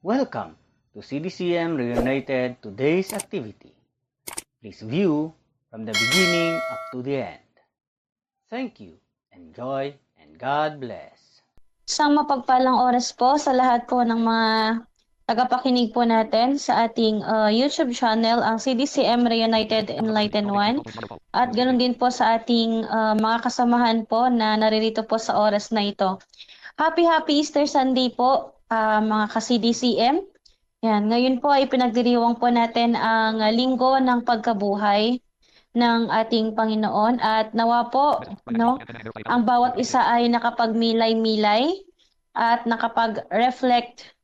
Welcome to CDCM Reunited Today's Activity. Please view from the beginning up to the end. Thank you, enjoy, and God bless. Isang mapagpalang oras po sa lahat po ng mga tagapakinig po natin sa ating YouTube channel, ang CDCM Reunited Enlighten 1. At ganoon din po sa ating mga kasamahan po na naririto po sa oras na ito. Happy Easter Sunday po mga ka-CDCM. Yan, ngayon po ay pinagdiriwang po natin ang linggo ng pagkabuhay ng ating Panginoon at nawa po ang bawat isa ay nakapagmilay-milay at nakapag-reflect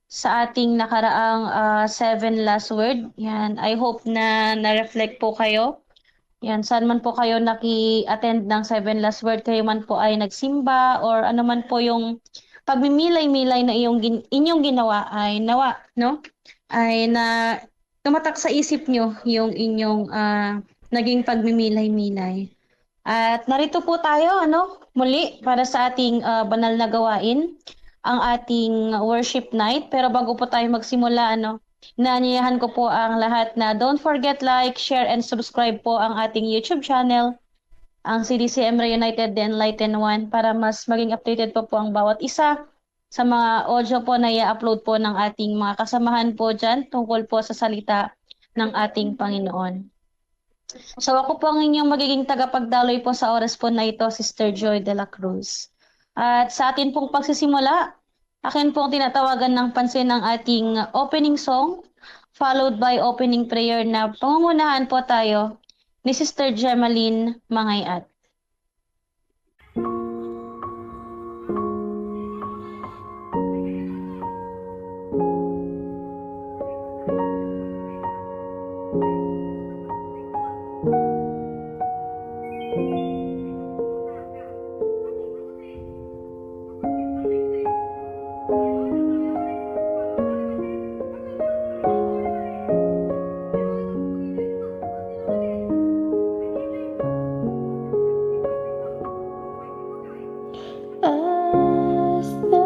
sa ating nakaraang 7 last word. Yan, I hope na na-reflect po kayo. Yan, saan man po kayo naki-attend ng 7 last word, kayo man po ay nagsimba or ano man po yung pagmimilay-milay na inyong ginawa ay nawa, ay na tumatak sa isip nyo yung inyong naging pagmimilay-milay. At narito po tayo, muli para sa ating banal na gawain, ang ating worship night. Pero bago po tayo magsimula, naanyayahan ko po ang lahat na don't forget like, share, and subscribe po ang ating YouTube channel, ang CDCM Reunited The Enlighten 1, para mas maging updated po ang bawat isa sa mga audio po na i-upload po ng ating mga kasamahan po dyan tungkol po sa salita ng ating Panginoon. So ako po ang inyong magiging tagapagdaloy po sa oras po na ito, Sister Joy de la Cruz. At sa atin pong pagsisimula, akin pong tinatawagan ng pansin ang ating opening song, followed by opening prayer na pangungunahan po tayo ni Sister Gemaline Mangayat. As the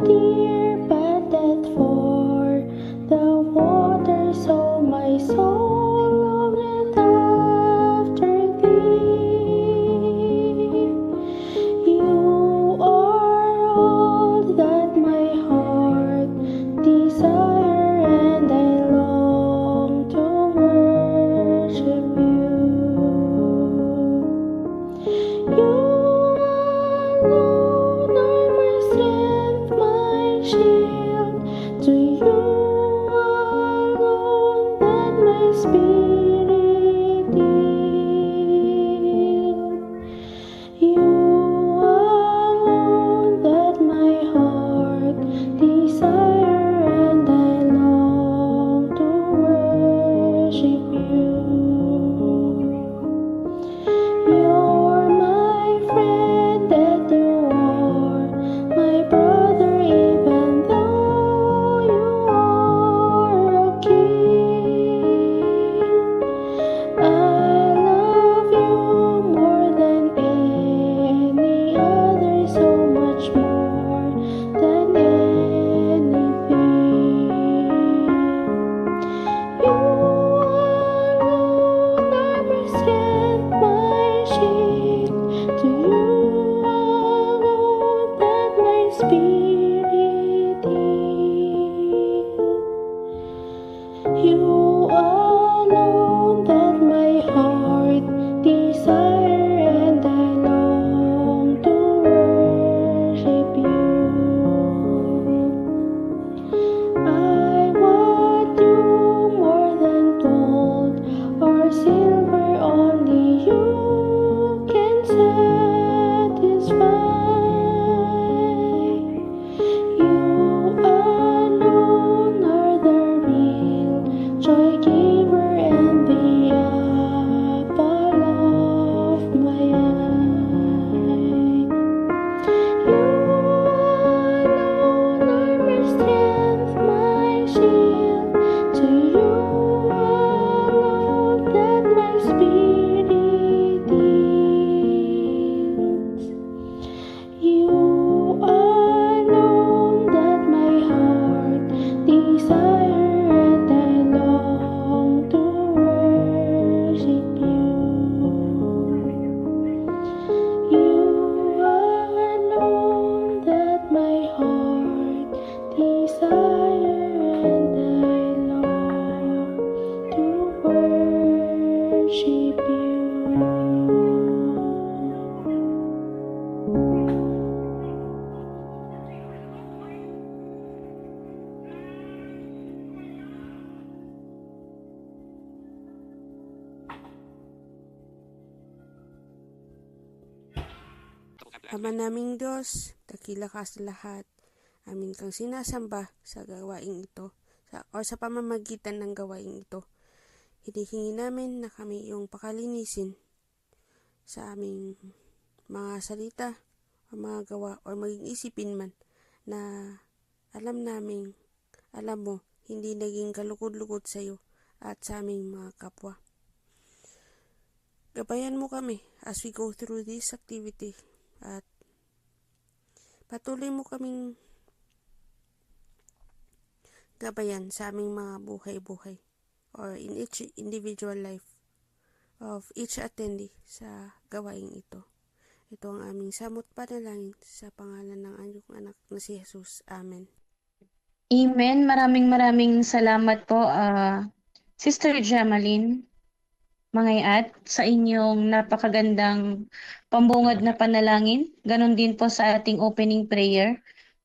deer panted for the water, so my soul longeth after thee. You are all that my heart desire, and I long to worship you. You alone are my strength, my shield. To you alone that my spirit yield. You alone that my heart desire, and I long to worship you. You're my friend, that you are my brother, even though you are a king. Ama naming Diyos, dakila ka sa lahat, amin kang sinasamba sa gawaing ito, sa pamamagitan ng gawaing ito. Hinihingi namin na kami iyong pakalinisin sa aming mga salita, o mga gawa, o maging isipin man, na alam mo, hindi naging kalukod-lukod sa iyo at sa aming mga kapwa. Gabayan mo kami as we go through this activity at patuloy mo kaming gabayan sa aming mga buhay-buhay or in each individual life of each attendee sa gawaing ito. Ito ang aming samot panalangin sa pangalan ng anyong anak na si Jesus. Amen. Amen. Maraming salamat po, Sister Jamaline Mangayat, sa inyong napakagandang pambungad na panalangin. Ganon din po sa ating opening prayer.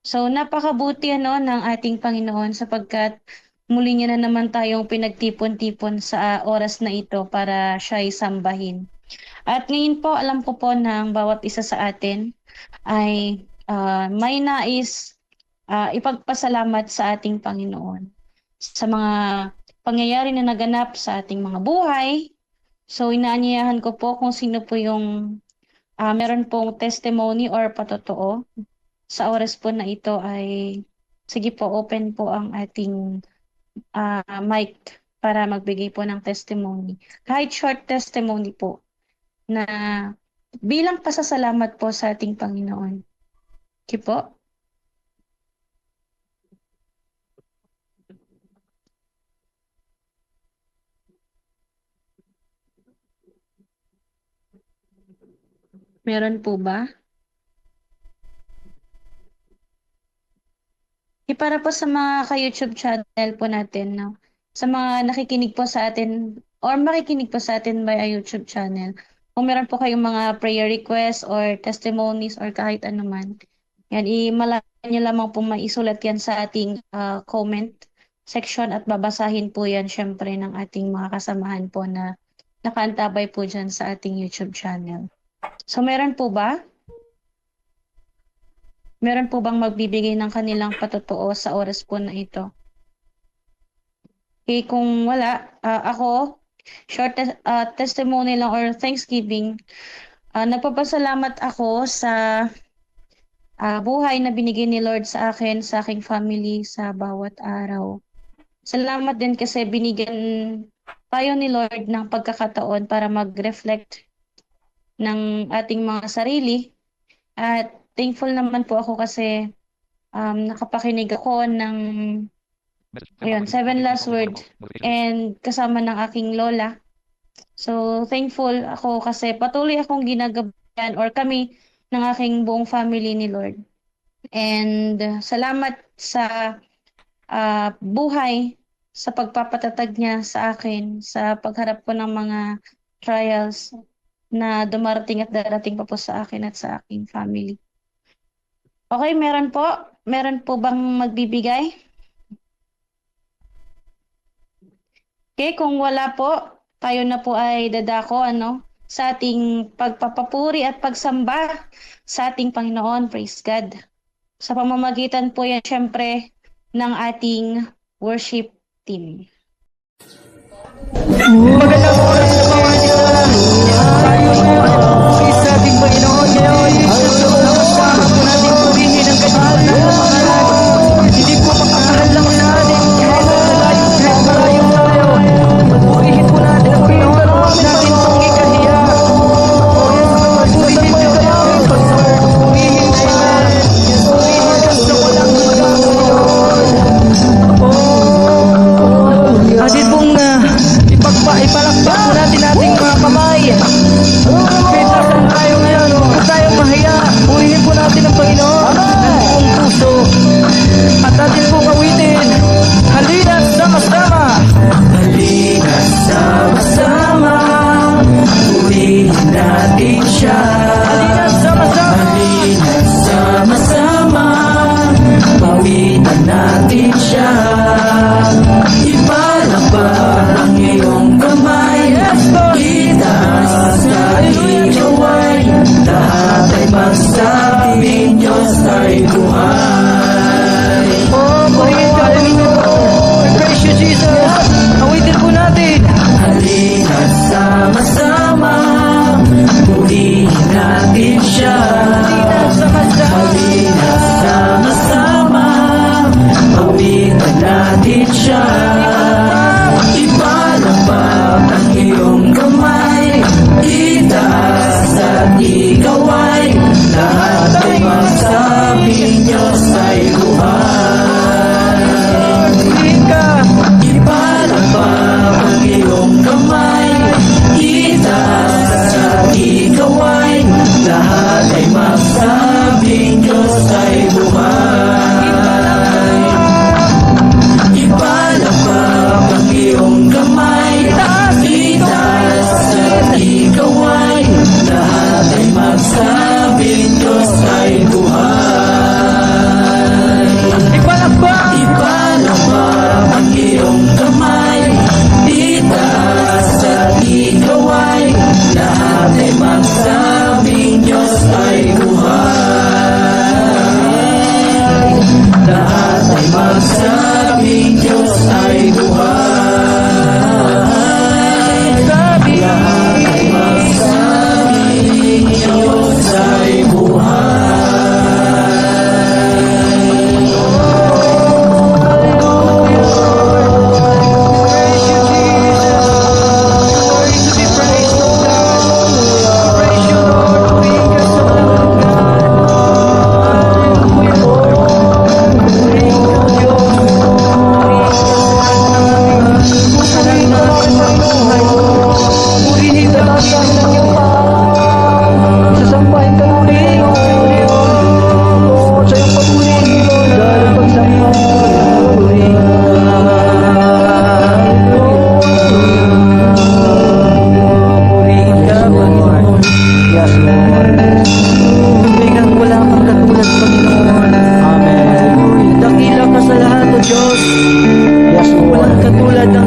So napakabuti ng ating Panginoon sapagkat muli niya na naman tayong pinagtipon-tipon sa oras na ito para siya'y sambahin. At ngayon po, alam ko po ng bawat isa sa atin ay may nais ipagpasalamat sa ating Panginoon sa mga pangyayari na naganap sa ating mga buhay. So inaanyayahan ko po kung sino po yung meron pong testimony or patotoo sa oras po na ito ay sige po, open po ang ating mic para magbigay po ng testimony. Kahit short testimony po na bilang pasasalamat po sa ating Panginoon. Okay po? Meron po ba? Para po sa mga ka-YouTube channel po natin, no? Sa mga nakikinig po sa atin or makikinig po sa atin by YouTube channel, kung meron po kayong mga prayer requests or testimonies or kahit ano man, yan, i-malayan nyo lamang po maisulat yan sa ating comment section at babasahin po yan syempre ng ating mga kasamahan po na nakaantabay po dyan sa ating YouTube channel. So meron po ba? Meron po bang magbibigay ng kanilang patotoo sa oras po na ito? Okay, kung wala, ako, short testimony lang or thanksgiving, nagpapasalamat ako sa buhay na binigay ni Lord sa akin, sa aking family, sa bawat araw. Salamat din kasi binigyan tayo ni Lord ng pagkakataon para mag-reflect ng ating mga sarili. At thankful naman po ako kasi nakapakinig ako ng 7 last word and kasama ng aking lola. So thankful ako kasi patuloy akong ginagabayan or kami ng aking buong family ni Lord. And salamat sa buhay, sa pagpapatatag niya sa akin, sa pagharap ko ng mga trials na dumarating at darating pa po sa akin at sa aking family. Okay, meron po? Meron po bang magbibigay? Okay, kung wala po, tayo na po ay dadako sa ating pagpapapuri at pagsamba sa ating Panginoon. Praise God. Sa pamamagitan po yan, syempre, ng ating worship team. Magandang oras sa mga tayo sa ating Panginoon ngayon. Nakasama po natin purihin ang kanyang pangalan. Hindi po makakahal lang natin kahit malayong tayo. Purihin po natin ang Panginoon. Huwag natin pong ikahiya. Purihin ka namin. Purihin siya. Purihin ka sa walang magkakaroon. Atin pong ipalakpak po natin ating mga kamay. Kahit nasan tayo ngayon, huwag tayong mahiya. Purihin po natin ang Panginoon ng buong puso. At atin pong awitin. Halina sama-sama. Halina sama-sama. Purihin natin siya. Halina sama-sama. Halina sama-sama. Pawitan natin siya. Ipalakpak ang iyong kamay. Itaas sa iyong gaway. Lahat ay magsa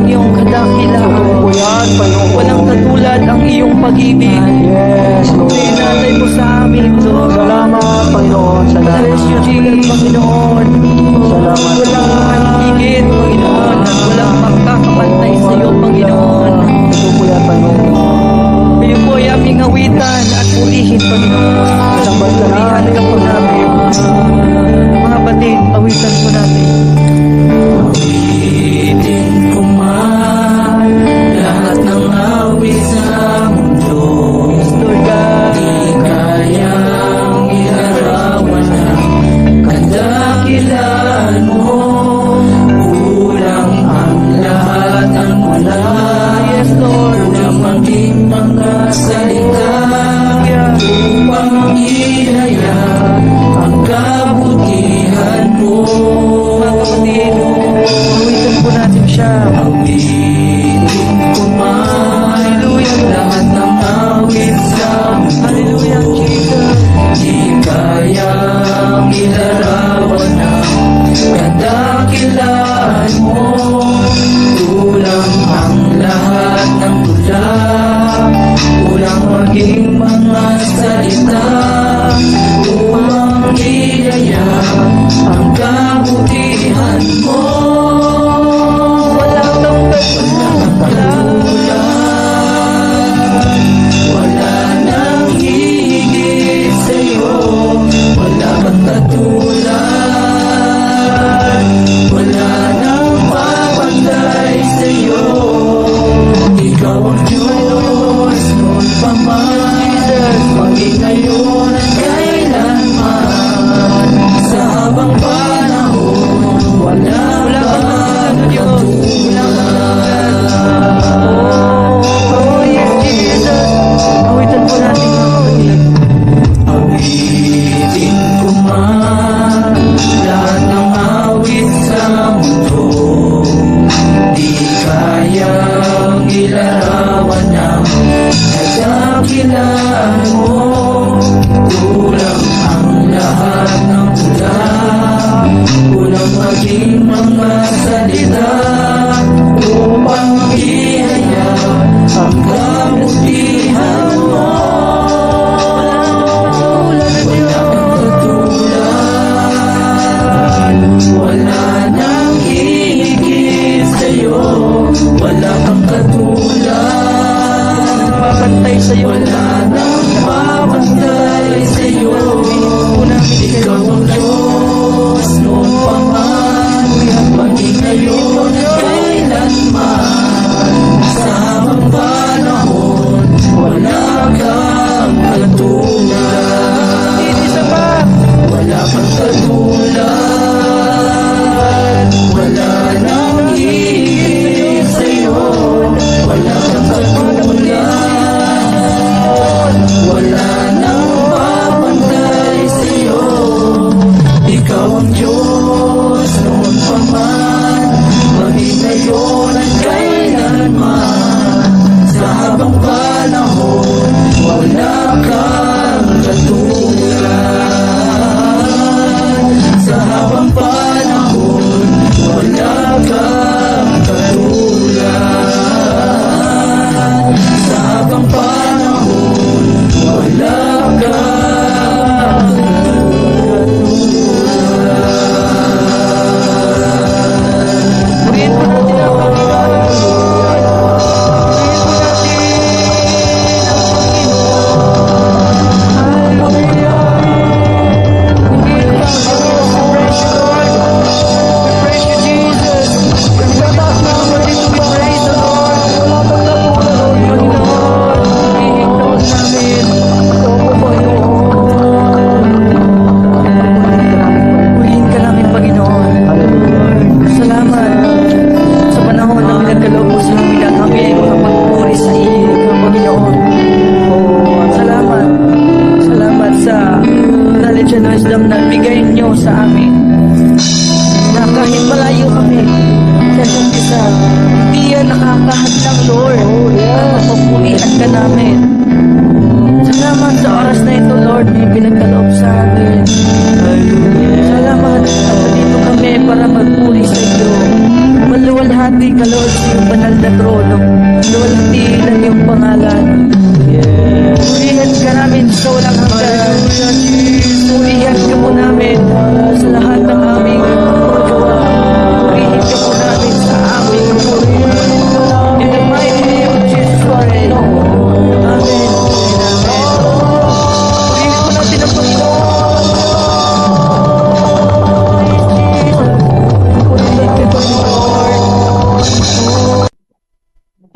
iyong kadakilaan. Po yan, Panginoon. Walang katulad ang iyong pag-ibig. Yes, Lord. Pinatay mo sa amin, Lord. Salamat, Panginoon. Salamat. Bless you, Jesus, Panginoon. Salamat. Walang higit, Panginoon, at walang magkakapantay sa iyo, Panginoon. Ito po yan, Panginoon. Kayo po ay aming awitan at purihin, Panginoon. Sambat ka Purihan ka po namin. Mga batid, awitan po natin. Awitin ko man lahat ng awit sa mundo. Lord God, di kayang ilarawan ang kadakilaan mo. Kulang ang lahat ng wala. Yes, Lord. Kulang maging mga salita upang ihaya ang kabutihan mo. Mga kapatid, awitin po natin siya. Awitin ko man. Hallelujah. Lahat ng awit sa mundo. Hallelujah, Jesus. Di kayang ilarawan ang kadakilaan mo. Kulang ang lahat ng tula. Kulang maging mga salita upang ilaya ang kabutihan mo. Wala kang katulad, wala nang higit sa'yo. Wala kang katulad, wala nang papantay sa'yo. Ikaw ang Diyos noon pa man, maging ngayon at kailanman. Sa habang panahon, wala kang katulad. Oh, yes, Jesus. Awitan po natin, mga kapatid. Awitin ko man lahat ng awit sa mundo. Di kayang ilarawan ang kadakilaan mo. Kulang ang lahat ng tula. Kulang maging mga salita upang ihaya ang kabutihan mo. Wala kang katulad, wala nang higit sa'yo. Wala kang katulad, papantay sa'yo. Wala nang papantay sa'yo. Ikaw ang Diyos noon pa man, maging ngayon at kailanman. Sa habang panahon, wala kang katulad. Wala kang katulad, wala nang higit sa'yo. Wala kang katulad, wala nang papantay sa'yo. Ikaw ang Diyos noon pa man, maging ngayon at kailanman. Sa habang panahon, wala kang katulad. Sa habang panahon, wala kang katulad. Sa habang panahon, wala kang katulad. Purihin po natin ang Panginoon. Purihin po natin ang Panginoon. Hallelujah. Purihin po ang Diyos. Praise you, Lord. Praise you, Jesus. Tataas na ang natin to be praised, O Lord. Wala kang katulad, Panginoon. Purihin ka namin. Opo, Panginoon. Purihin ka namin, Panginoon. Salamat sa panahon na pinagkaloob mo sa amin at kami ay makapagpuri sa iyo, Panginoon. Salamat. Salamat sa knowledge and wisdom na bigay niyo sa amin. Na kahit malayo kami sa isa't isa, hindi yan nakakahadlang, Lord. Mapapurihan ka namin. Salamat sa oras na ito, Lord, na pinagkaloob sa amin. Salamat at nandito kami para magpuri sa iyo. Maluwalhati ka, Lord, sa iyong banal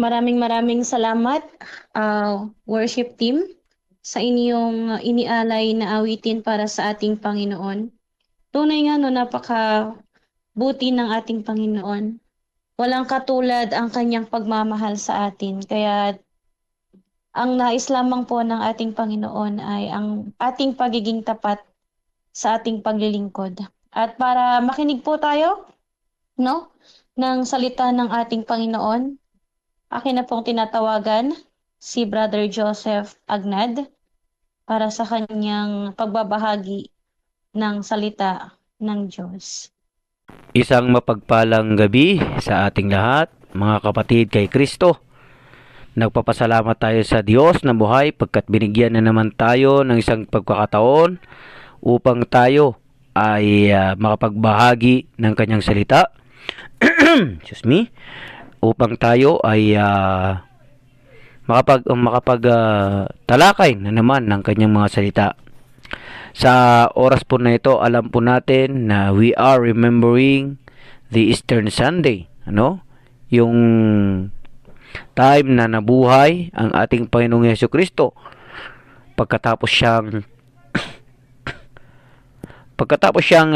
maraming salamat, worship team, sa inyong inialay na awitin para sa ating Panginoon. Tunay nga no, napaka-buti ng ating Panginoon. Walang katulad ang kanyang pagmamahal sa atin. Kaya ang nais lamang po ng ating Panginoon ay ang ating pagiging tapat sa ating paglilingkod. At para makinig po tayo, no, ng salita ng ating Panginoon, akin na pong tinatawagan si Brother Joseph Agnad para sa kanyang pagbabahagi ng salita ng Diyos. Isang mapagpalang gabi sa ating lahat, mga kapatid kay Kristo. Nagpapasalamat tayo sa Diyos na buhay pagkat binigyan na naman tayo ng isang pagkakataon upang tayo ay makapagbahagi ng kanyang salita. Excuse me. Upang tayo ay makapagtalakay na naman ng kanyang mga salita. Sa oras po na ito, alam po natin na we are remembering the Easter Sunday, yung time na nabuhay ang ating Panginoong Jesucristo pagkatapos siyang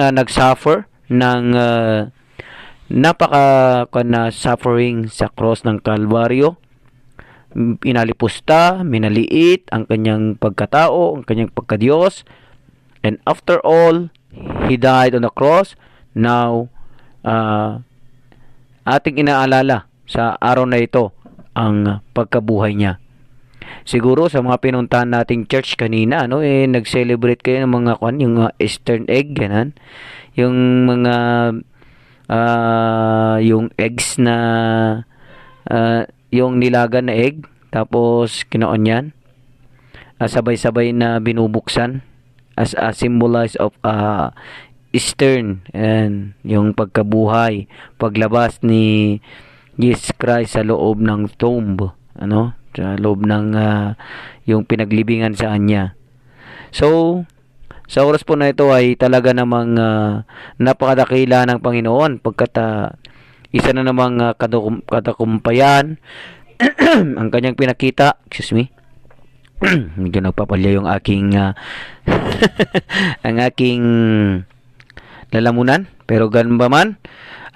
nagsuffer ng suffering sa cross ng Kalbaryo. Inalipusta, minaliit ang kanyang pagkatao, ang kanyang pagkadiyos. And after all, He died on the cross. Now, ating inaalala sa araw na ito ang pagkabuhay niya. Siguro sa mga pinuntahan nating church kanina, nag-celebrate kayo ng mga yung Eastern egg, ganun. Yung mga yung eggs na yung nilaga na egg, tapos kinoon yan, sabay-sabay na binubuksan as a symbolize of Eastern and yung pagkabuhay, paglabas ni Jesus Christ sa loob ng tomb, sa loob ng yung pinaglibingan sa kanya. So sa oras po na ito ay talaga namang napakadakila ng Panginoon pagkat isa na namang katakumpayan ang kanyang pinakita. Excuse me. Medyo nagpapalya yung aking ang aking lalamunan, pero ganun ba man,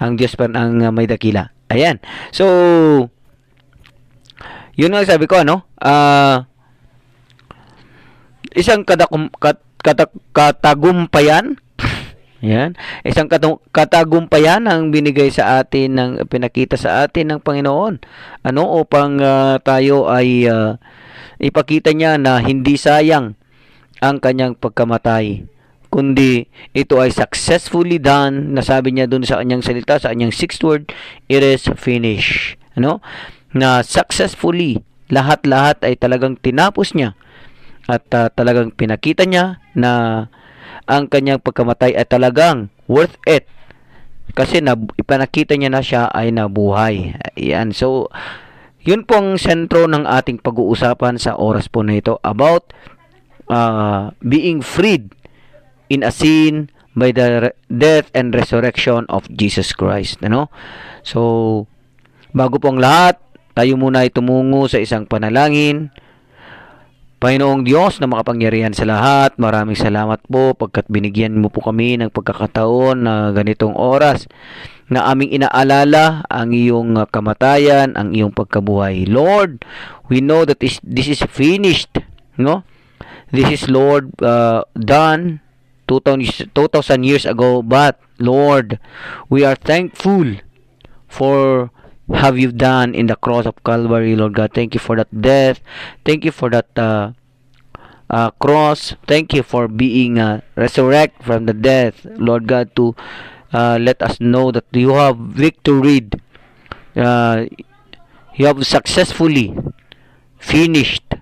ang Diyos pa ang may dakila. Ayan. So yun ang sabi ko, isang katagumpayan. Yan. Isang katagumpayan ang binigay sa atin, pinakita sa atin ng Panginoon. Upang tayo ay ipakita niya na hindi sayang ang kanyang pagkamatay, kundi ito ay successfully done. Nasabi niya dun sa kanyang salita, sa kanyang 6th word, it is finished. Na successfully, lahat-lahat ay talagang tinapos niya. At talagang pinakita niya na ang kanyang pagkamatay ay talagang worth it. Kasi ipinakita niya na siya ay nabuhay. Ayan. So, yun pong sentro ng ating pag-uusapan sa oras po na ito about being freed in a sin by the death and resurrection of Jesus Christ. So, bago pong lahat, tayo muna ay tumungo sa isang panalangin. Panginoong Diyos na makapangyarihan sa lahat, maraming salamat po pagkat binigyan mo po kami ng pagkakataon na ganitong oras na aming inaalala ang iyong kamatayan, ang iyong pagkabuhay. Lord, we know that this is finished. This is, Lord, done 2,000 years ago. But, Lord, we are thankful for have you done in the cross of Calvary, Lord God. Thank you for that death. Thank you for that cross. Thank you for being resurrected from the death, Lord God, to let us know that you have victoried. You have successfully finished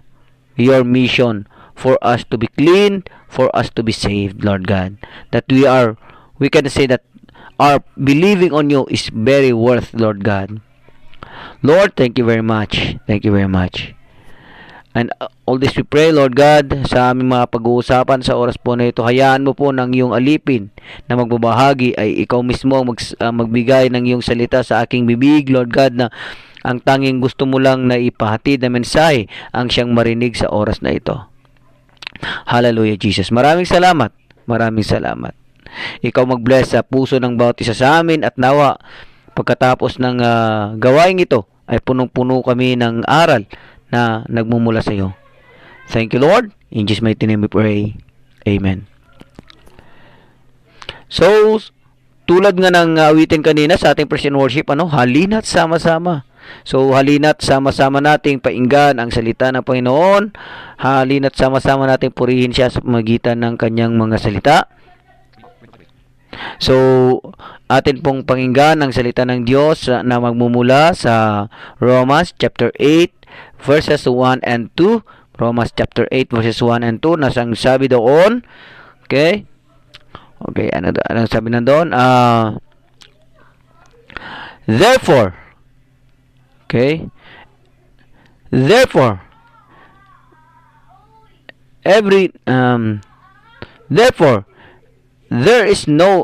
your mission for us to be clean, for us to be saved, Lord God. That we can say that our believing on you is very worth, Lord God. Lord, thank you very much. Thank you very much. And all this we pray, Lord God, sa aming mga pag-uusapan sa oras po na ito. Hayaan mo po ng iyong alipin na magbabahagi ay ikaw mismo magbigay ng iyong salita sa aking bibig, Lord God, na Ang tanging gusto mo lang na ipahatid na mensahe ang siyang marinig sa oras na ito. Hallelujah, Jesus. Maraming salamat. Maraming salamat. Ikaw mag-bless sa puso ng bawat isa sa amin at nawa pagkatapos ng gawain ito ay punong-puno kami ng aral na nagmumula sa iyo. Thank you, Lord. In Jesus' mighty name we pray. Amen. So, tulad nga ng awitin kanina sa ating praise and worship, halina't sama-sama. So, halina't sama-sama nating painggan ang salita ng Panginoon. Halina't sama-sama nating purihin siya sa pamagitan ng kanyang mga salita. So, atin pong pakinggan ang salita ng Diyos na magmumula sa Romans chapter 8 verses 1 and 2. Romans chapter 8 verses 1 and 2. Nasang sabi doon, okay, anong sabi na doon? Therefore, there is no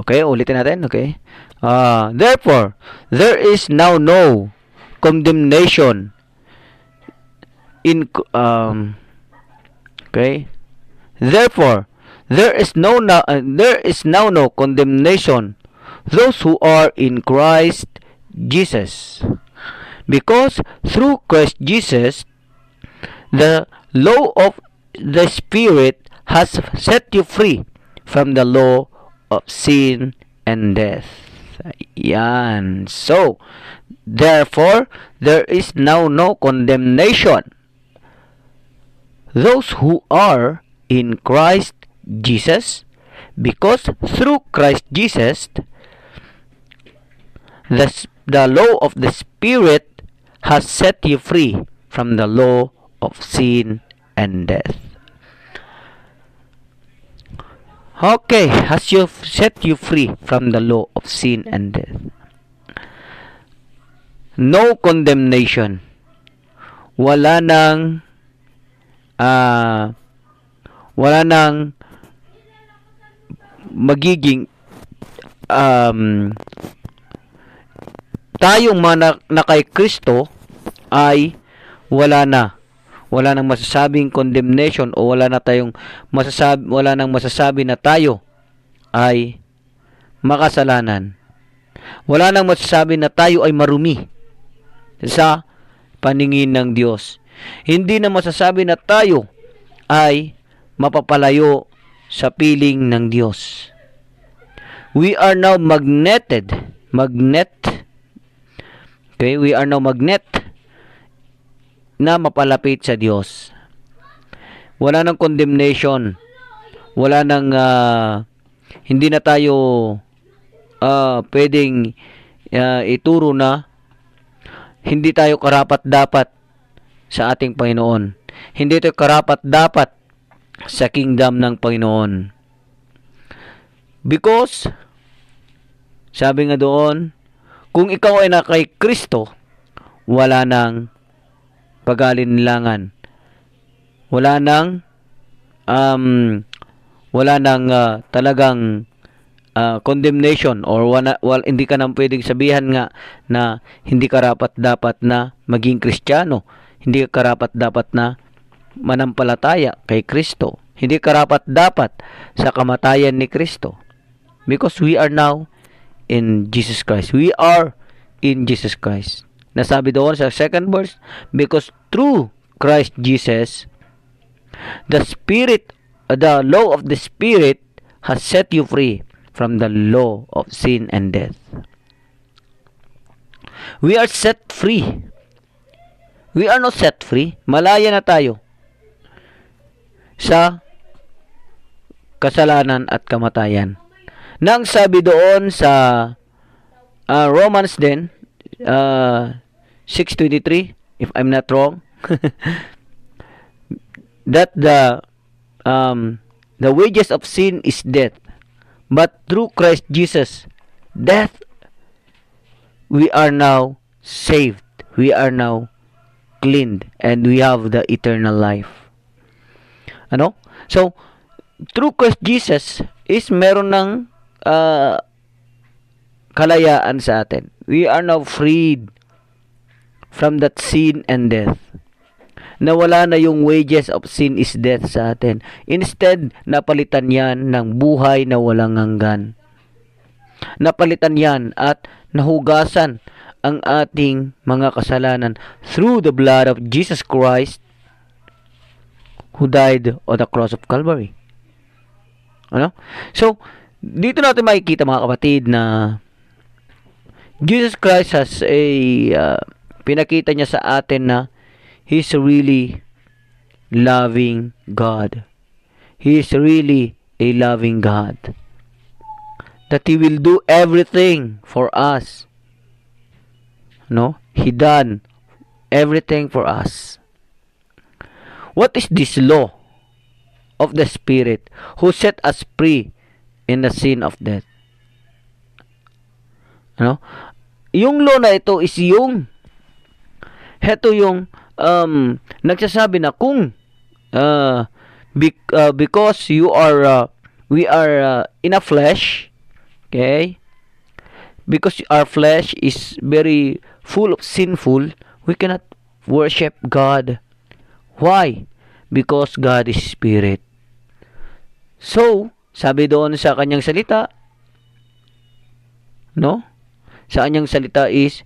ulitin natin, therefore there is now no condemnation therefore there is now no condemnation those who are in Christ Jesus, because through Christ Jesus the law of the Spirit has set you free from the law of sin and death. Yan. So, therefore, there is now no condemnation. Those who are in Christ Jesus, because through Christ Jesus, the law of the Spirit has set you free from the law of sin and death. Okay, has set you free from the law of sin and death. No condemnation. Wala nang magiging tayong mga na kay Kristo ay wala nang masasabing condemnation, o wala nang masasabi na tayo ay makasalanan. Wala nang masasabi na tayo ay marumi sa paningin ng Diyos. Hindi na masasabi na tayo ay mapapalayo sa piling ng Diyos. We are now magnet. Okay, we are now magnet na mapalapit sa Diyos. Wala nang condemnation. Wala nang hindi na tayo pwedeng ituro na hindi tayo karapat-dapat sa ating Panginoon. Hindi tayo karapat-dapat sa kingdom ng Panginoon. Because, sabi nga doon, kung ikaw ay na kay Kristo, wala nang pag-alinlangan. Wala nang talagang condemnation, or hindi ka nang pwedeng sabihan nga na hindi karapat-dapat na maging Kristiyano. Hindi ka karapat-dapat na manampalataya kay Kristo. Hindi karapat-dapat sa kamatayan ni Kristo. Because we are now in Jesus Christ. We are in Jesus Christ. Nasabi doon sa second verse, because through Christ Jesus, the law of the Spirit has set you free from the law of sin and death. We are set free. We are not set free. Malaya na tayo sa kasalanan at kamatayan. Nang sabi doon sa Romans din, 6:23, if I'm not wrong, that the wages of sin is death, but through Christ Jesus, we are now saved, we are now cleaned, and we have the eternal life. So, through Christ Jesus is meron ng kalayaan sa atin. We are now freed from that sin and death. Nawala na yung wages of sin is death sa atin. Instead, napalitan yan ng buhay na walang hanggan. Napalitan yan at nahugasan ang ating mga kasalanan through the blood of Jesus Christ who died on the cross of Calvary. Ano? So, dito natin makikita mga kapatid na Jesus Christ has pinakita niya sa atin na He's really loving God. He is really a loving God. That He will do everything for us. No? He done everything for us. What is this law of the Spirit who set us free in the sin of death? Ano? Yung law na ito is yung nagsasabi na kung because we are in a flesh, okay, because our flesh is very full of sinful, we cannot worship God. Why? Because God is Spirit. So, sabi doon sa kanyang salita, no? Sa kanyang salita is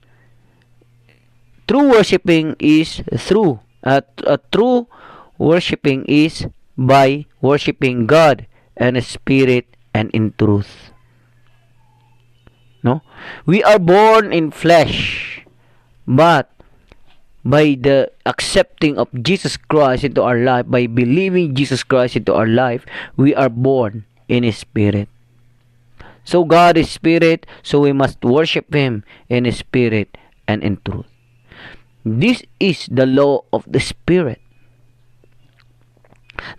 true worshiping is true. True worshiping is by worshiping God in spirit and in truth. No? We are born in flesh, but by the accepting of Jesus Christ into our life, by believing Jesus Christ into our life, we are born in His Spirit. So God is Spirit, so we must worship Him in His Spirit and in truth. This is the law of the Spirit.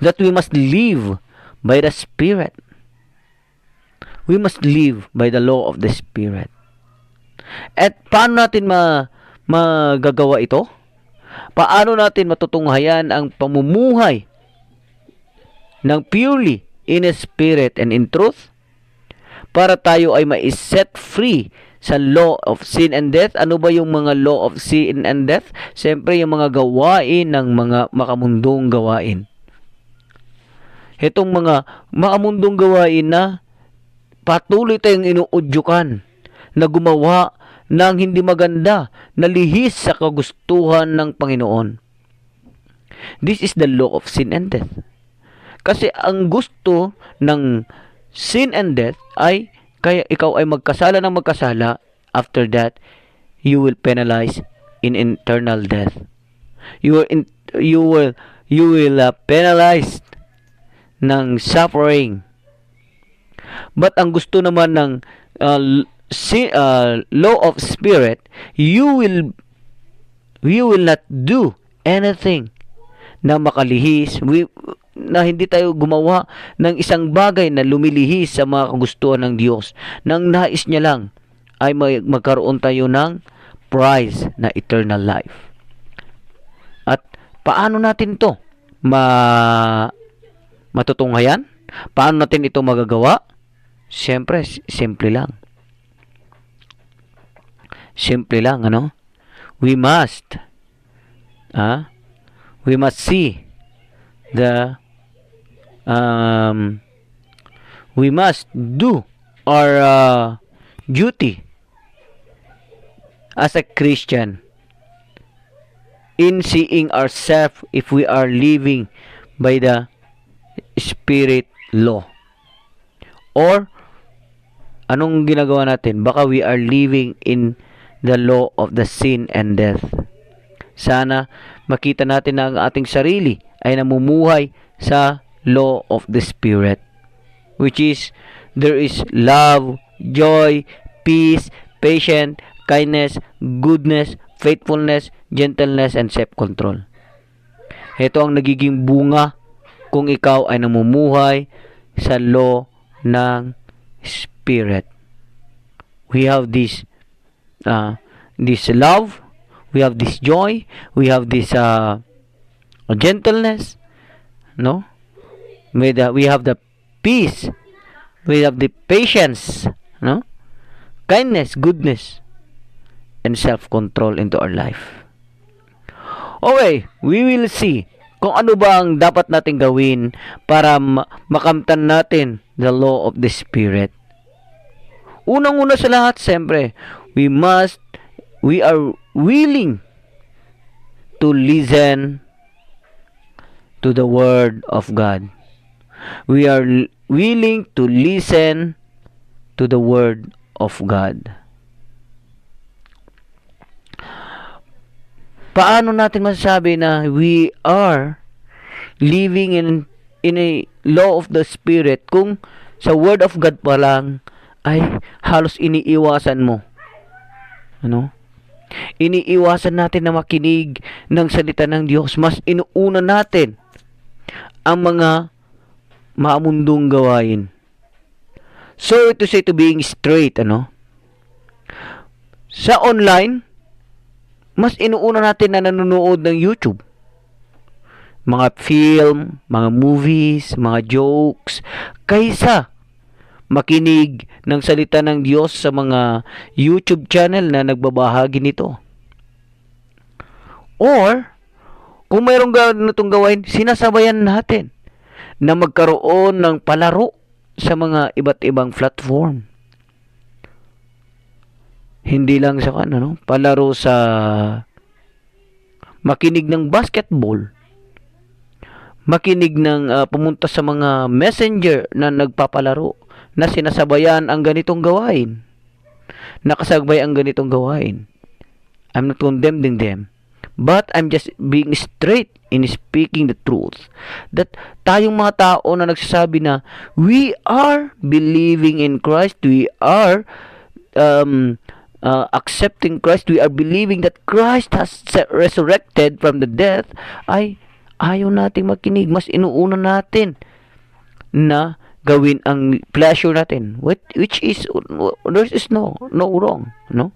That we must live by the Spirit. We must live by the law of the Spirit. At paano natin magagawa ito? Paano natin matutunghayan ang pamumuhay ng purely in a spirit and in truth? Para tayo ay ma-set free sa law of sin and death. Ano ba yung mga law of sin and death? Siyempre, yung mga gawain ng mga makamundong gawain. Itong mga makamundong gawain na patuloy tayong inuudyukan na gumawa ng hindi maganda, na lihis sa kagustuhan ng Panginoon. This is the law of sin and death. Kasi ang gusto ng sin and death ay kaya ikaw ay magkasala ng magkasala. After that, you will penalize in eternal death. You will penalize ng suffering. But ang gusto naman ng law of spirit, you will not do anything na makalihis, na hindi tayo gumawa ng isang bagay na lumilihis sa mga kagustuhan ng Diyos. Nang nais niya lang ay magkaroon tayo ng prize na eternal life. At paano natin to matutunghayan? Paano natin ito magagawa? Siyempre, simple lang. Simple lang, ano? We must see we must do our duty as a Christian in seeing ourselves if we are living by the Spirit law. Or anong ginagawa natin? Baka we are living in the law of the sin and death. Sana makita natin na ang ating sarili ay namumuhay sa law of the Spirit, which is there is love, joy, peace, patience, kindness, goodness, faithfulness, gentleness, and self-control. Ito ang nagiging bunga kung ikaw ay namumuhay sa law ng Spirit. We have this love, we have this joy, we have this gentleness, no? We have the peace, we have the patience, no? Kindness, goodness, and self-control into our life. Okay, we will see kung ano ba ang dapat natin gawin para makamtan natin the law of the Spirit. Unang-una sa lahat, siyempre, we are willing to listen to the Word of God. We are willing to listen to the Word of God. Paano natin masasabi na we are living in a law of the Spirit kung sa Word of God pa lang ay halos iniiwasan mo? Ano? Iniiwasan natin na makinig ng salita ng Diyos. Mas inuuna natin ang mga maamundong gawain. So, to say to being straight, ano? Sa online, mas inuuna natin na nanonood ng YouTube. Mga film, mga movies, mga jokes, kaysa makinig ng salita ng Diyos sa mga YouTube channel na nagbabahagi nito. Or, kung mayroong ganitong gawain, sinasabayan natin na magkaroon ng palaro sa mga iba't ibang platform. Hindi lang sa palaro sa makinig ng basketball. Makinig ng pumunta sa mga messenger na nagpapalaro na sinasabayan ang ganitong gawain. Nakasabay ang ganitong gawain. I'm not condemning them. But I'm just being straight in speaking the truth. That tayong mga tao na nagsasabi na we are believing in Christ, we are accepting Christ, we are believing that Christ has resurrected from the death, ay ayaw nating makinig. Mas inuuna natin na gawin ang pleasure natin, which is there is no wrong, no?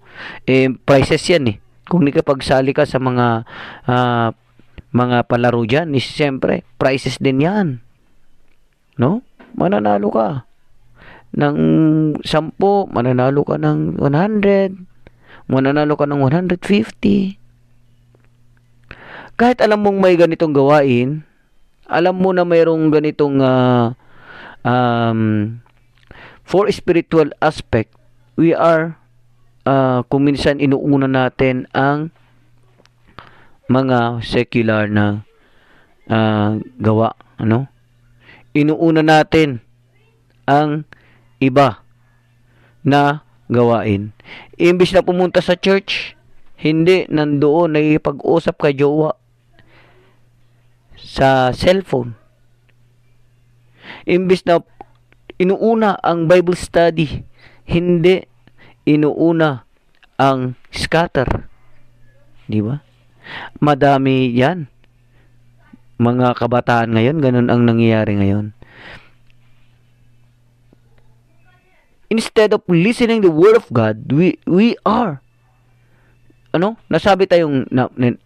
Prices yan kung nikapagsali ka sa mga palaro dyan, siyempre prices din yan, no? Mananalo ka ng 10, mananalo ka ng 100, mananalo ka ng 150. Kahit alam mong may ganitong gawain, alam mo na mayroong ganitong for spiritual aspect, we are kung minsan inuuna natin ang mga secular na gawa, ano? Inuuna natin ang iba na gawain. Imbis na pumunta sa church, hindi nandoon nakikipag-usap kay jowa sa cellphone. Imbis na inuuna ang Bible study, hindi inuuna ang scatter. Di ba? Madami yan. Mga kabataan ngayon, ganun ang nangyayari ngayon. Instead of listening the Word of God, we are nasabi tayong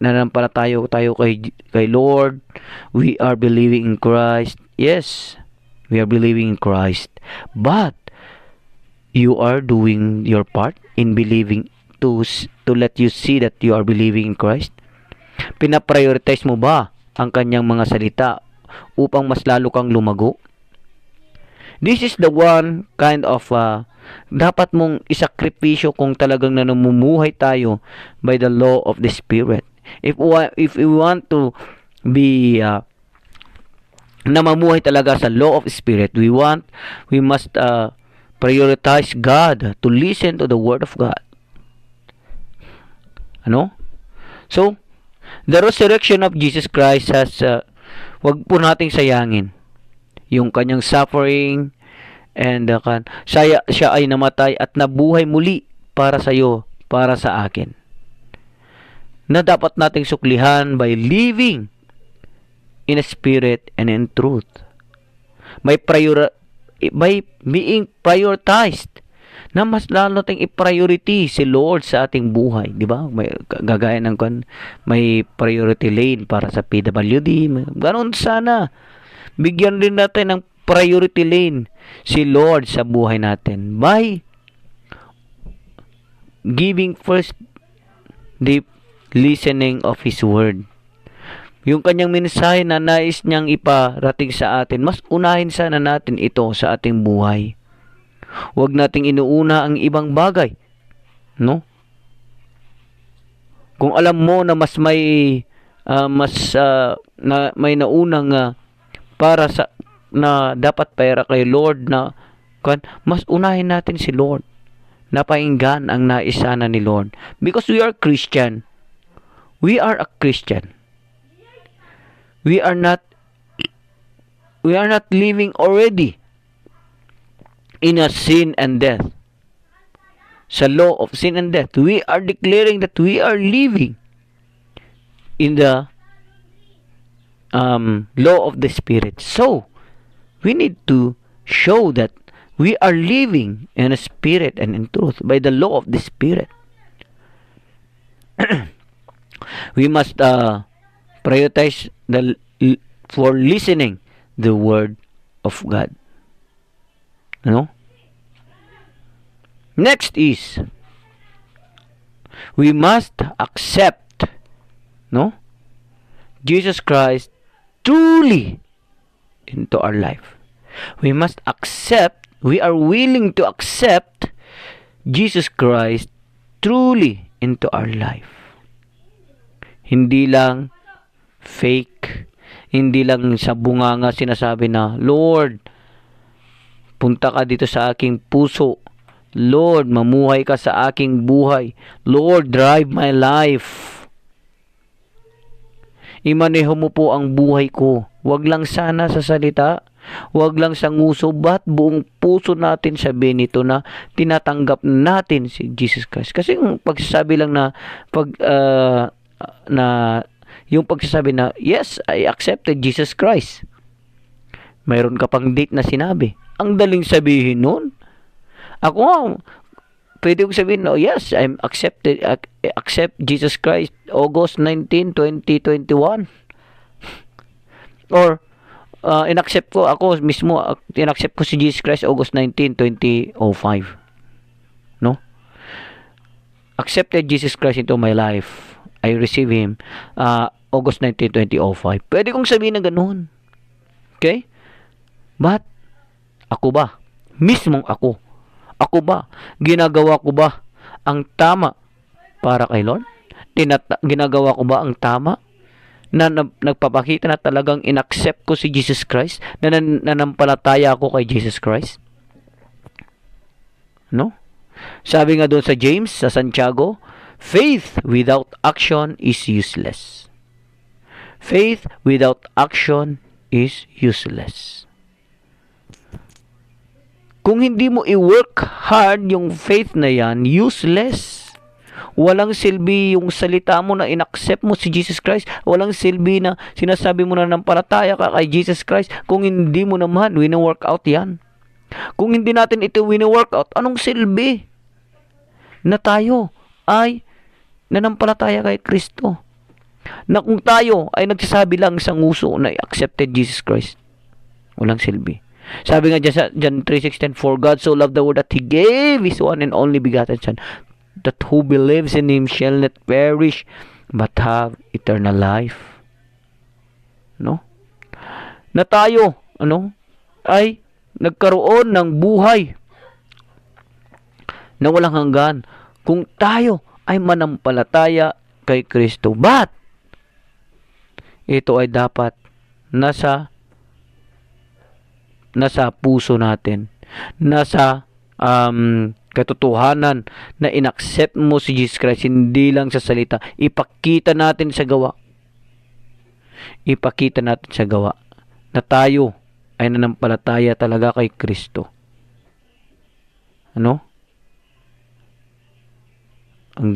nanampalataya tayo kay Lord. We are believing in Christ. Yes, we are believing in Christ. But you are doing your part in believing to let you see that you are believing in Christ. Pinaprioritize mo ba ang kanyang mga salita upang mas lalo kang lumago? This is the one kind of dapat mong isakripisyo kung talagang namumuhay tayo by the law of the Spirit. If we want to be namamuhay talaga sa law of Spirit, we must prioritize God, to listen to the Word of God. So, the resurrection of Jesus Christ has wag po nating sayangin yung kanyang suffering, and siya ay namatay at nabuhay muli para sa iyo, para sa akin, na dapat nating suklihan by living in a spirit and in truth, by being prioritized, na mas lalo nating i-priority si Lord sa ating buhay, di ba? May gagaya ng may priority lane para sa PWD, ganoon sana. Bigyan din natin ng priority lane si Lord sa buhay natin by giving first the listening of His Word. yung kanyang mensahe na nais niyang iparating sa atin, mas unahin sana natin ito sa ating buhay. Huwag nating inuuna ang ibang bagay, no? Kung alam mo na mas may may naunang para sa na dapat pera kay Lord na mas unahin natin si Lord. Napakinggan ang nais sana ni Lord. Because we are Christian. We are a Christian. We are not living already in a sin and death. Sa law of sin and death. We are declaring that we are living in the law of the Spirit. So, we need to show that we are living in a spirit and in truth by the law of the Spirit. We must prioritize for listening the word of God. Next is we must accept Jesus Christ truly into our life. We must accept, we are willing to accept Jesus Christ truly into our life. Hindi lang fake, hindi lang sa bunganga sinasabi na, Lord, punta ka dito sa aking puso. Lord, mamuhay ka sa aking buhay. Lord, drive my life. Imaneho mo po ang buhay ko. Huwag lang sana sa salita. Huwag lang sa nguso. Ba't buong puso natin sabihin nito na tinatanggap natin si Jesus Christ? Kasi yung pagsasabi lang na yung pagsasabi na, yes, I accepted Jesus Christ. Mayroon ka pang date na sinabi. Ang daling sabihin nun. Ako, pwede kong sabihin, no, yes, I accept Jesus Christ August 19, 2021. Or, inaccept ko, ako mismo, inaccept ko si Jesus Christ August 19, 2005. No? Accepted Jesus Christ into my life. I receive Him August 19, 2005. Pwede kong sabihin na ganoon. Okay? But, ako ba? Mismong ako. Ako ba? Ginagawa ko ba ang tama para kay Lord? Ginagawa ko ba ang tama? Na nagpapakita na talagang inaccept ko si Jesus Christ? Na nanampalataya ako kay Jesus Christ? No? Sabi nga doon sa James, sa Santiago, faith without action is useless. Faith without action is useless. Kung hindi mo i-work hard yung faith na yan, useless. Walang silbi yung salita mo na inaccept mo si Jesus Christ. Walang silbi na sinasabi mo na nampalataya ka kay Jesus Christ kung hindi mo naman wino-work out yan. Kung hindi natin ito wino-work out, anong silbi na tayo ay nanampalataya kay Kristo? Na kung tayo ay nagsasabi lang sa nguso na accepted Jesus Christ, walang silbi. Sabi nga dyan sa John 3:16, for God so loved the world that He gave His one and only begotten Son, that who believes in Him shall not perish, but have eternal life. No? Na tayo, ay nagkaroon ng buhay na walang hanggan kung tayo ay manampalataya kay Kristo. But, ito ay dapat nasa puso natin, nasa katotohanan na inaccept mo si Jesus Christ, hindi lang sa salita, ipakita natin sa gawa. Ipakita natin sa gawa na tayo ay nanampalataya talaga kay Kristo. Ano? Ang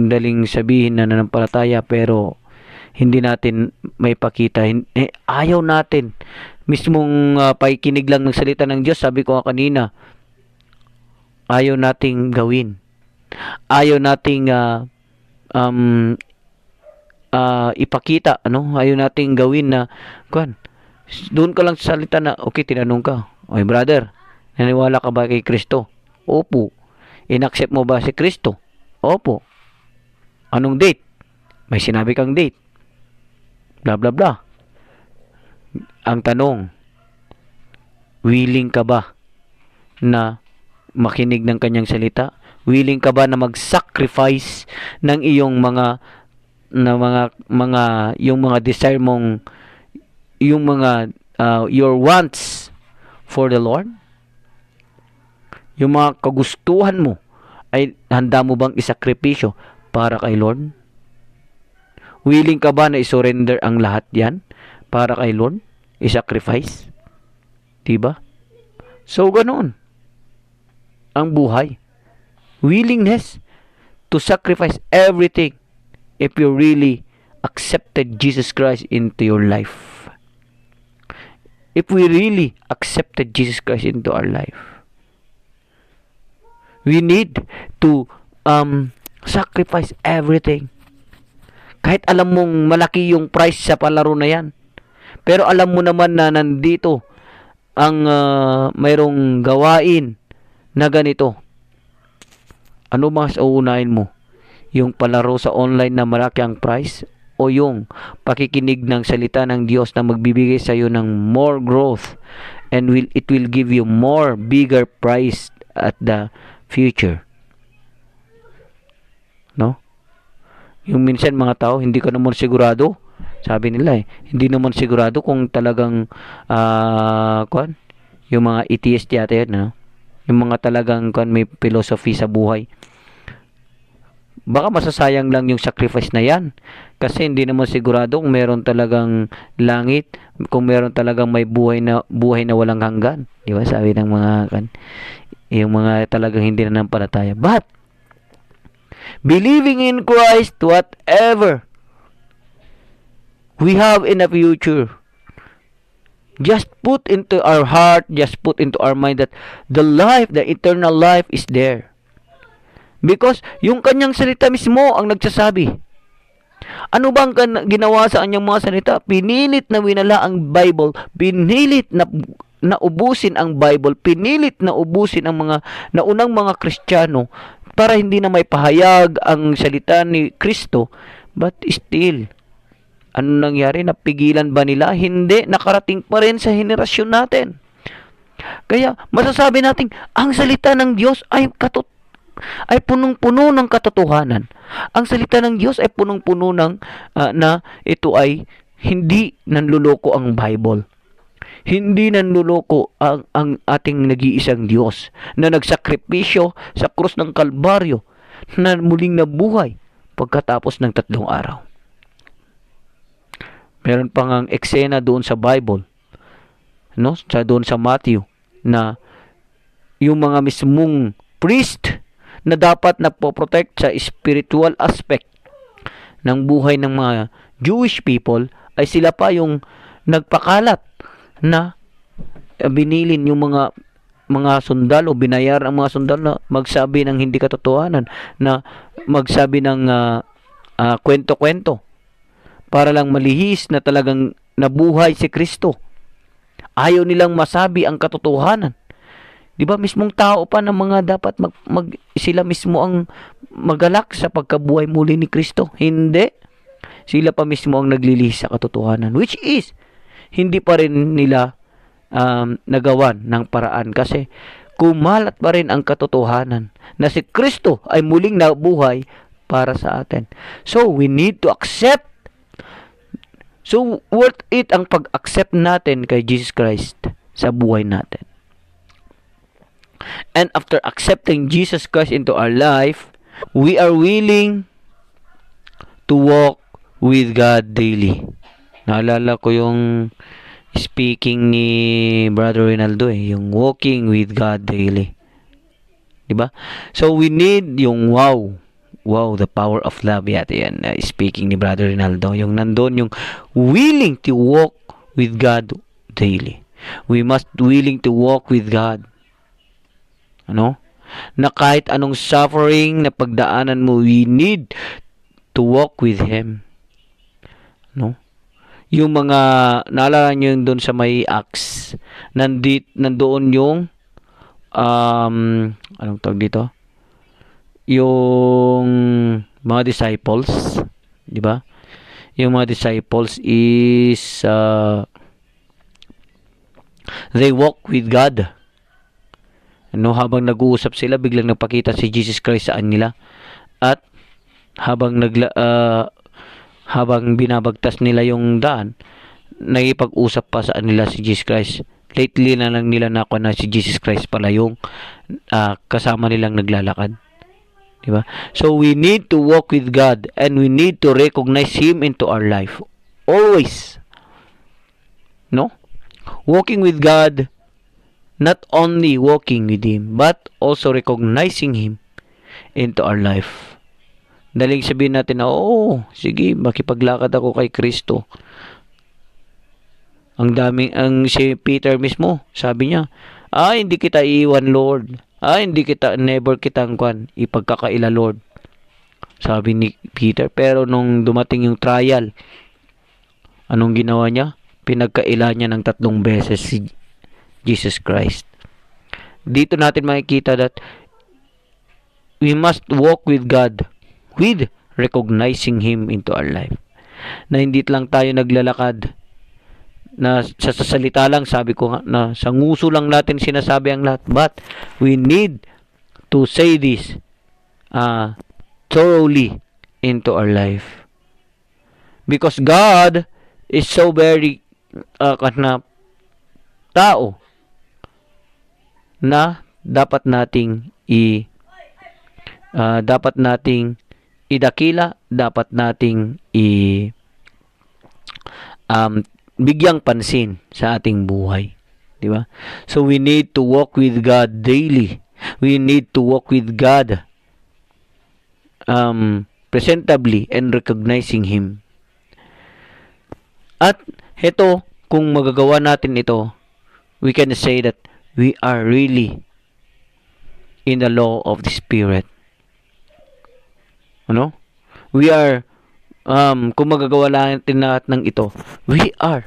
daling sabihin na nanampalataya pero hindi natin may pakita. Ayaw natin. Mismong pakikinig lang ng salita ng Diyos, sabi ko kanina, ayaw nating gawin. Ayaw nating ipakita. Ayaw nating gawin na, doon ka lang sa salita na, okay, tinanong ka, okay brother, naniwala ka ba kay Kristo? Opo. Inaccept mo ba si Kristo? Opo. Anong date? May sinabi kang date. Blah, blah, blah. Ang tanong, willing ka ba na makinig ng kanyang salita? Willing ka ba na mag-sacrifice ng iyong yung mga desire mong, yung mga your wants for the Lord? Yung mga kagustuhan mo ay handa mo bang isakripisyo para kay Lord? Willing ka ba na isurrender ang lahat yan para kay Lord? I-sacrifice? Diba? So, ganoon ang buhay. Willingness to sacrifice everything if you really accepted Jesus Christ into your life. If we really accepted Jesus Christ into our life, we need to sacrifice everything. Kahit alam mong malaki yung price sa palaro na yan, pero alam mo naman na nandito ang mayroong gawain na ganito. Ano mas uunahin mo? Yung palaro sa online na malaki ang price, o yung pakikinig ng salita ng Diyos na magbibigay sa iyo ng more growth and it will give you more bigger price at the future? No? Yung minsan mga tao, hindi ka naman sigurado. Sabi nila hindi naman sigurado kung talagang yung mga atheist yata yun, no? Yung mga talagang may philosophy sa buhay. Baka masasayang lang yung sacrifice na yan. Kasi hindi naman sigurado kung meron talagang langit, kung meron talagang may buhay na walang hanggan. Di ba? Sabi ng mga yung mga talagang hindi na nampalataya. But believing in Christ, whatever we have in the future, just put into our heart, just put into our mind that the life, the eternal life is there. Because yung kanyang salita mismo ang nagsasabi. Ano bang ginawa sa kanyang mga salita? Pinilit na winala ang Bible, pinilit na ubusin ang Bible, pinilit na ubusin ang mga naunang mga Kristiyano para hindi na may pahayag ang salita ni Kristo. But still, ano nangyari? Napigilan ba nila? Hindi. Nakarating pa rin sa henerasyon natin. Kaya masasabi natin, ang salita ng Diyos ay punong-puno ng katotohanan. Ang salita ng Diyos ay punong-puno ng na ito ay hindi nanluloko ang Bible. Hindi nanluloko ang ating nag-iisang Diyos na nagsakripisyo sa krus ng Kalbaryo na muling nabuhay pagkatapos ng 3 araw. Meron pang ang eksena doon sa Bible, no? Doon sa Matthew, na yung mga mismong priest na dapat nagpo-protect sa spiritual aspect ng buhay ng mga Jewish people ay sila pa yung nagpakalat na binilin yung mga sundalo, binayar ang mga sundalo na magsabi ng hindi katotohanan, na magsabi ng kwento-kwento para lang malihis na talagang nabuhay si Kristo. Ayaw nilang masabi ang katotohanan. Di ba mismong tao pa ng mga dapat sila mismo ang magalak sa pagkabuhay muli ni Kristo? Hindi. Sila pa mismo ang naglilihis sa katotohanan, which is hindi pa rin nila nagawan ng paraan kasi kumalat pa rin ang katotohanan na si Kristo ay muling nabuhay para sa atin. So we need to accept. So worth it ang pag-accept natin kay Jesus Christ sa buhay natin. And after accepting Jesus Christ into our life, we are willing to walk with God daily. Naalala ko yung speaking ni Brother Rinaldo, yung walking with God daily. Diba? So we need yung wow, the power of love. Yata yan, speaking ni Brother Rinaldo. Yung nandun, yung willing to walk with God daily. We must willing to walk with God. Ano? Na kahit anong suffering na pagdaanan mo, we need to walk with Him. No? Yung mga, naalala nyo yung doon sa may Acts, nandoon yung, anong tawag dito? Yung mga disciples, di ba? Yung mga disciples is they walk with God. Habang nag-uusap sila, biglang nagpakita si Jesus Christ sa kanila. At habang habang binabagtas nila yung daan, nagipag-usap pa sa kanila si Jesus Christ. Lately na lang nila nakuha na si Jesus Christ pala yung kasama nilang naglalakad. Diba? So we need to walk with God and we need to recognize Him into our life. Always. No? Walking with God, not only walking with Him, but also recognizing Him into our life. Daling sabihin natin na, sige, makipaglakad ako kay Kristo. Ang si Peter mismo, sabi niya, hindi kita iiwan, Lord. Never kitang ipagkakaila, Lord. Sabi ni Peter. Pero nung dumating yung trial, anong ginawa niya? Pinagkaila niya ng 3 beses si Jesus Christ. Dito natin makikita that we must walk with God with recognizing Him into our life. Na hindi lang tayo naglalakad na sa salita lang, sabi ko nga, na sa nguso lang natin sinasabi ang lahat, but we need to say this thoroughly into our life, because God is so very tao na dapat nating idakila, dapat nating bigyang pansin sa ating buhay, di ba? So we need to walk with God daily. We need to walk with God presentably and recognizing Him. At ito, kung magagawa natin ito, we can say that we are really in the law of the Spirit. We are kung magagawa natin lahat ng ito, we are